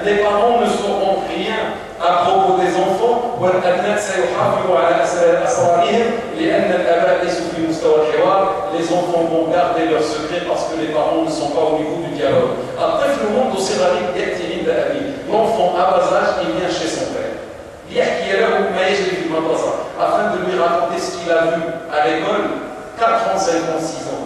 Les parents ne sauront rien à propos des enfants. والأبناء سيحافظوا على أسرارهم لأن الآباء ليسوا في مستوى الحوار. Les enfants vont garder leurs secrets parce que les parents ne sont pas au niveau du dialogue. الطفل منذ صغره يأتي عند أبيه. L'enfant à bas âge, il vient chez son père. ليحكي له ما يجري في المدرسة afin de lui raconter ce qu'il a vu à l'école. 4 ans, 5 ans, 6 ans.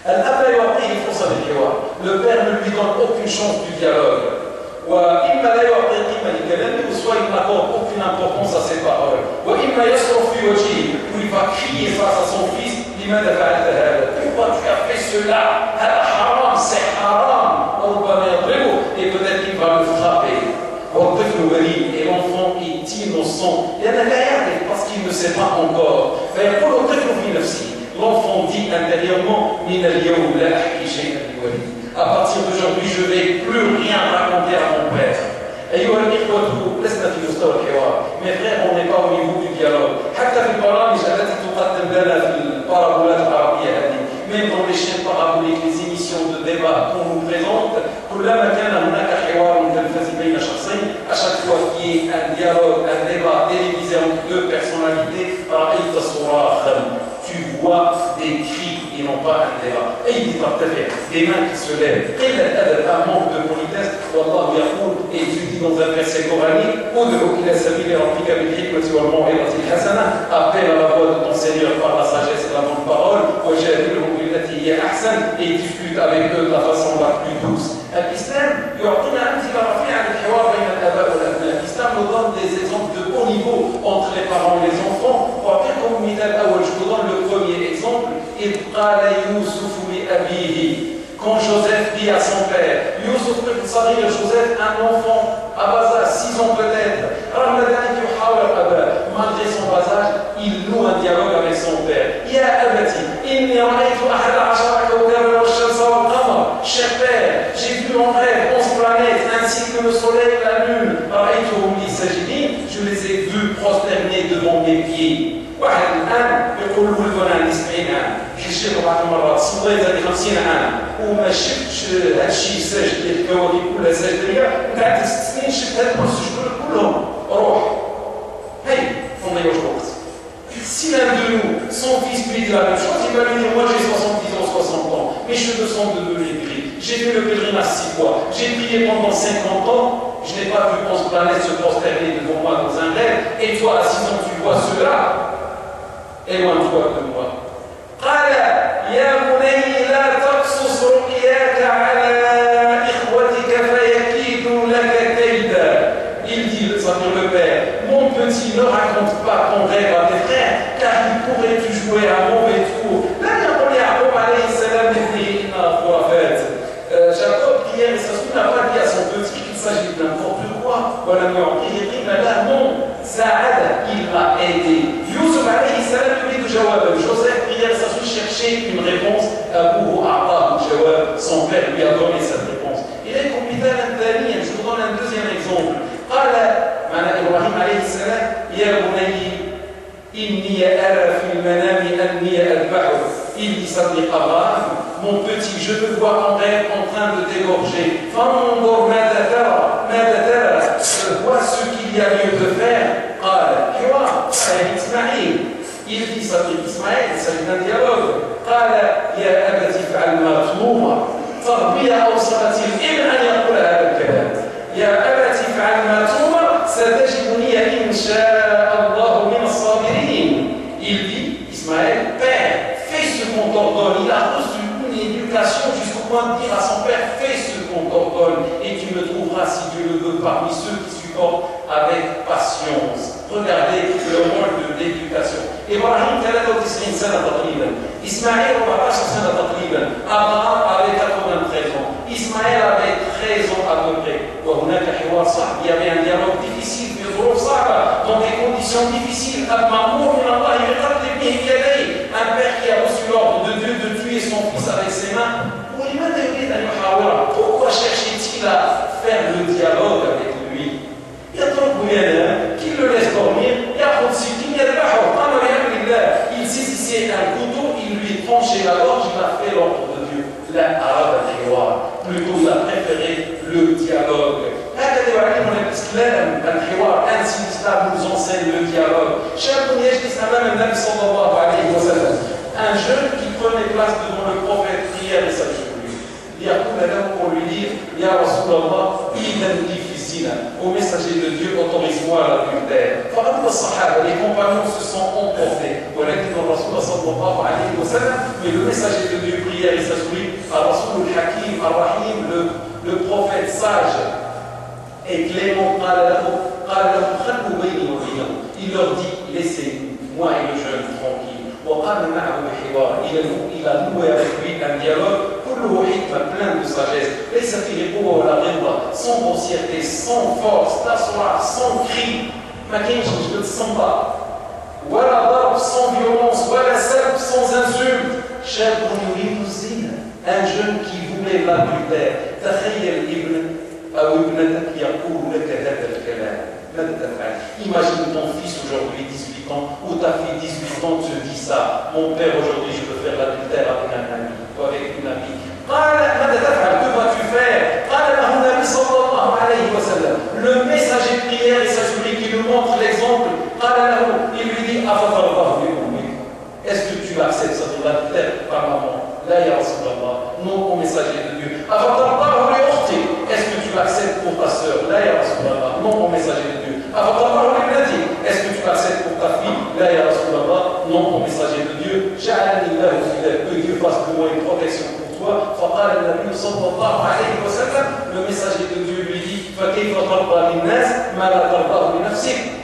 الأب لا يعطيه فرصة للحوار. Le père ne lui donne aucune chance du dialogue. وإما لا يعطي قيمة لكلامه ou soit il n'accorde aucune importance à ses paroles. وإما يصرخ في وجهه ou il va crier face à son fils. لماذا فعلت هذا؟ Pourquoi tu as fait cela? هذا حرام, c'est haram. وربما يضربه et peut-être qu'il va le frapper. والطفل وليد et l'enfant est innocent. لأنه لا يعرف parce qu'il ne sait pas encore. فيقول الطفل في نفسه. L'enfant dit intérieurement من اليوم لا أحكي شيئا لوليدي. À partir d'aujourd'hui, je ne vais plus rien raconter à mon père. أيها الإخوة لسنا في مستوى الحوار. Mes frères, on n'est pas au niveau du dialogue. حتى في البرامج التي تقدم لنا في البارابولات العربية هذه. Même dans les chaînes paraboliques, les émissions de débat qu'on nous présente, كلما كان هناك حوار تلفزي بين شخصين, à chaque fois qu'il y ait un dialogue, un débat télévisé entre deux personnalités, رأيت صراخا. Tu vois des cris et non pas un débat. أيدي ترتفع, des mains qui se lèvent. قلة أدب, un manque de politesse. والله يقول, et tu dis dans un verset coranique, ادعو إلى سبيل ربك بالحكمة والموعظة الحسنة. Appelle à la voix de ton Seigneur par la sagesse et la bonne parole. وجادلهم بالتي هي أحسن, et discute avec eux de la façon la plus douce. الإسلام يعطينا أمثلة رفيعة للحوار بين الآباء والأبناء. الإسلام nous donne des exemples de haut niveau entre les parents et les enfants. وأعطيكم مثال أول. Je vous donne le premier exemple. إذ قال يوسف لأبيه. Quand Joseph dit à son père, Youssouf ibn Sarir, Joseph, un enfant à bas âge, 6 ans peut-être, malgré son bas âge, il noue un dialogue avec son père. Ya abati, inni ra'aytu ahada ashara kawkaban wash-shamsa wal-qamar. Cher père, j'ai vu en rêve 11 planètes ainsi que le soleil et la lune. Ra'aytuhum li sajidin, je les ai vus prosternés devant mes pieds. واحد الآن يقول له الفلان 90 عام. كيشوف بعض المرات صليت هذه 50 عام وما شفتش هذا الشيء ساجد ديال الكواكب ولا ساجديه بعد 6 سنين شفت هاد السجود كلهم روح. هاي ما نضيعوش الوقت. Si l'un de nous, son fils lui dit la même chose, il va lui dire moi j'ai 70 ans, 60 ans, mes cheveux sont devenus gris, j'ai fait le pèlerinage 6 fois, j'ai prié pendant 50 ans, je n'ai pas vu 11 planètes se prosterner devant moi dans un rêve, et toi à 6 ans tu vois cela. éloigne-toi de moi. قال يا بني لا تقصص رؤياك على إخوتك فيكيدوا لك كيدا. Il dit, ça veut le père, mon petit, ne raconte pas ton rêve à tes frères, car ils pourraient te jouer un mauvais tour. Là, Jacob alayhi salam Jacob, hier, et ça n'a pas dit à son petit qu'il s'agit de n'importe quoi. Voilà, mais on dit, non, Saad, il l'a aidé. Youssouf alayhi salam lui dit jawab. Joseph, prière, ça se chercher une réponse. Abou A'ta, jawab, son père lui a donné cette réponse. Il est compétent à l'Antalien. Je vous donne un deuxième exemple. قال إبراهيم عليه السلام يا بني إني أرى في المنام أني أذبحك. Il dit صديق Abraham, mon petit, je te vois en rêve en train de t'égorger. فانظر ماذا ترى ماذا ترى. Vois ce qu'il y a lieu de faire. قال حوار avec Ismaïl. Il dit صديق Ismaël, c'est un dialogue. قال يا أبت افعل ما تؤمر. تربية أوصلت الابن أن يقول هذا الكلام. يا أبت افعل ما تؤمر ستجدني إن شاء الله من الصابرين. Il dit, Ismaël, père, fais ce qu'on t'ordonne. Il a reçu une éducation jusqu'au point de dire à son père, fais ce qu'on t'ordonne et tu me trouveras, si Dieu le veut, parmi ceux qui supportent avec patience. Regardez le rôle de l'éducation. Ibrahim 93 سنة تقريبا. Ismaël 14 سنة تقريبا. Abraham avait 93 ans. Ismaël avait 13 ans à peu près. وهناك حوار صعب. Il y avait un dialogue difficile في ظروف صعبة, dans des conditions difficiles. أب مأمور من الله بقتل ابنه بيديه. Un père qui a reçu l'ordre de Dieu de tuer son fils avec ses mains. ولماذا يريد أن يحاوره? Pourquoi cherchait-il à faire le dialogue avec lui? يترك يده, qu'il le laisse dormir. يأخذ سكين يذبحه. أمر بأمر الله. Il saisissait un couteau, il lui tranchait la gorge, il a fait l'ordre de Dieu. La arabe al-hiwar. Plutôt, il a préféré le dialogue. هكذا يعلمنا الإسلام الحوار. Ainsi l'islam nous enseigne le dialogue. شاب يجلس أمام النبي صلى الله عليه وسلم. Un jeune qui prenait place devant le prophète, prière et s'ajoute. يقول له pour lui dire يا رسول الله إذن لي في الزنا. Au messager de Dieu, autorise-moi à l'adultère. فقد الصحابة, les compagnons se sont emportés. ولكن الرسول صلى الله عليه وسلم, mais le messager de Dieu, prière et s'ajoute, الرسول الحكيم الرحيم, le prophète sage et clément, قال له خلوا بيني وبينهم. Il leur dit laissez moi et le jeune tranquille. وقام معه بحوار. Il a noué avec lui un dialogue كله حكمة, plein de sagesse. ليس فيه قوة ولا غلظة, sans grossièreté, sans force, sans cri. ما كاينش جبد الصنبا ولا ضرب, sans violence, ولا سب, sans insulte. شاب يريد الزنا, un jeune qui voulait l'adultère. تخيل ابن أو ابنتك يقول لك هذا الكلام. Imagine ton fils aujourd'hui 18 ans ou ta fille 18 ans te dit ça. Mon père aujourd'hui je veux faire l'adultère avec un ami ou avec une amie. Que vas-tu faire? Le messager de prière et sa souris qui nous montre l'exemple. Il lui dit est-ce que tu acceptes ça pour l'adultère par maman? Là ya Rasulallah, non au messager de Dieu. Est-ce que tu l'acceptes pour ta sœur? Là ya Rasulallah, non au messager de Dieu. Est-ce que tu l'acceptes pour ta fille? Là ya Rasulallah, non au messager de Dieu. Que Dieu fasse de moi une protection pour toi. Le messager de Dieu lui dit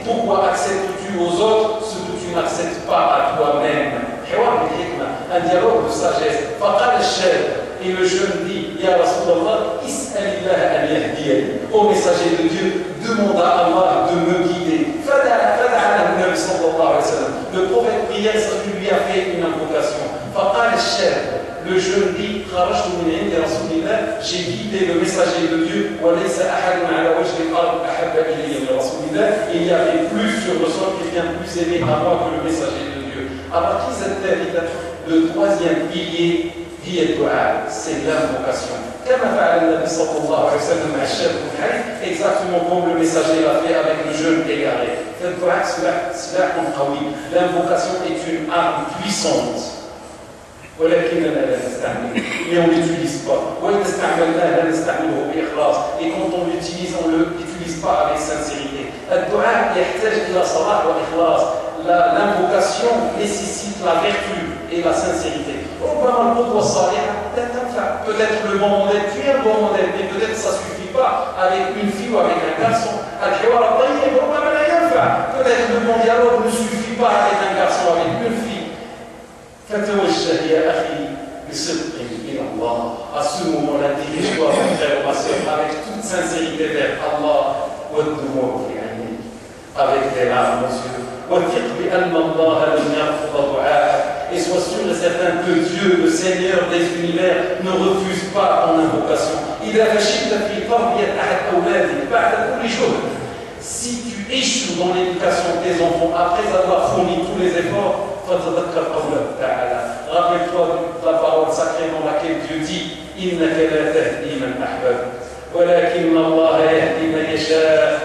pourquoi acceptes-tu aux autres ce que tu n'acceptes pas à toi-même? Un dialogue de sagesse. Et le jeune dit Ya Rasulallah, au messager de Dieu, demande à Allah de me guider. Le prophète prière, ça lui a fait une invocation. Le jeune dit j'ai guidé le messager de Dieu. Il y avait plus sur le sol quelqu'un plus aimé à moi que le messager de Dieu. Alors le troisième pilier, c'est l'invocation. Exactement comme le messager l'a fait avec le jeune égaré. L'invocation est une arme puissante. Mais on ne l'utilise pas. Et quand on l'utilise, on ne l'utilise pas avec sincérité. L'invocation nécessite la vertu et la sincérité. Peut-être le bon modèle, tu es un bon modèle, mais peut-être ça ne suffit pas avec une fille ou avec un garçon. Peut-être le bon dialogue ne suffit pas avec un garçon, avec une fille. فتوجه يا أخي بصدق إلى الله. À ce moment-là, dirige-toi, mon frère ou ma soeur, avec toute sincérité vers Allah, avec des larmes aux yeux. Et sois sûr et certain que Dieu, le Seigneur des univers, ne refuse pas ton invocation. Si tu échoues dans l'éducation de tes enfants après avoir fourni tous les efforts, rappelle-toi de la parole sacrée dans laquelle Dieu dit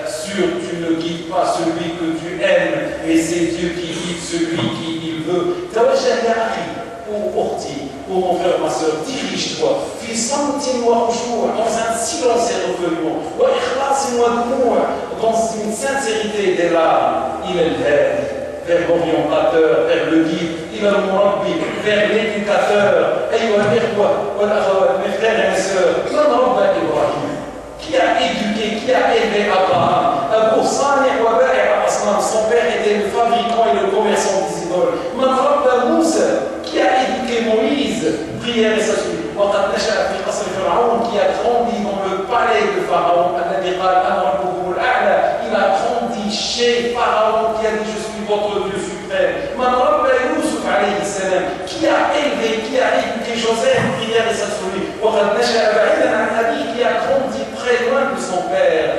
sûr, tu ne guides pas celui que tu aimes, mais c'est Dieu qui guide celui qui il veut. Pour mon frère, ma soeur, dirige-toi dans un silence et recueillement, dans une sincérité des larmes. Il est vers l'orientateur, vers le guide, vers l'éducateur. Mes frères et mes sœurs, qui a éduqué, qui a élevé Abraham? Son père était le fabricant et le commerçant des idoles. Qui a éduqué Moïse? Prière et s'assurer. Qui a grandi dans le palais de Pharaon. Il a grandi chez Pharaon qui a dit je suis votre Dieu suprême. Qui a élevé, qui a éduqué Joseph? Prière et s'assurer. Qui a grandi très loin de son père.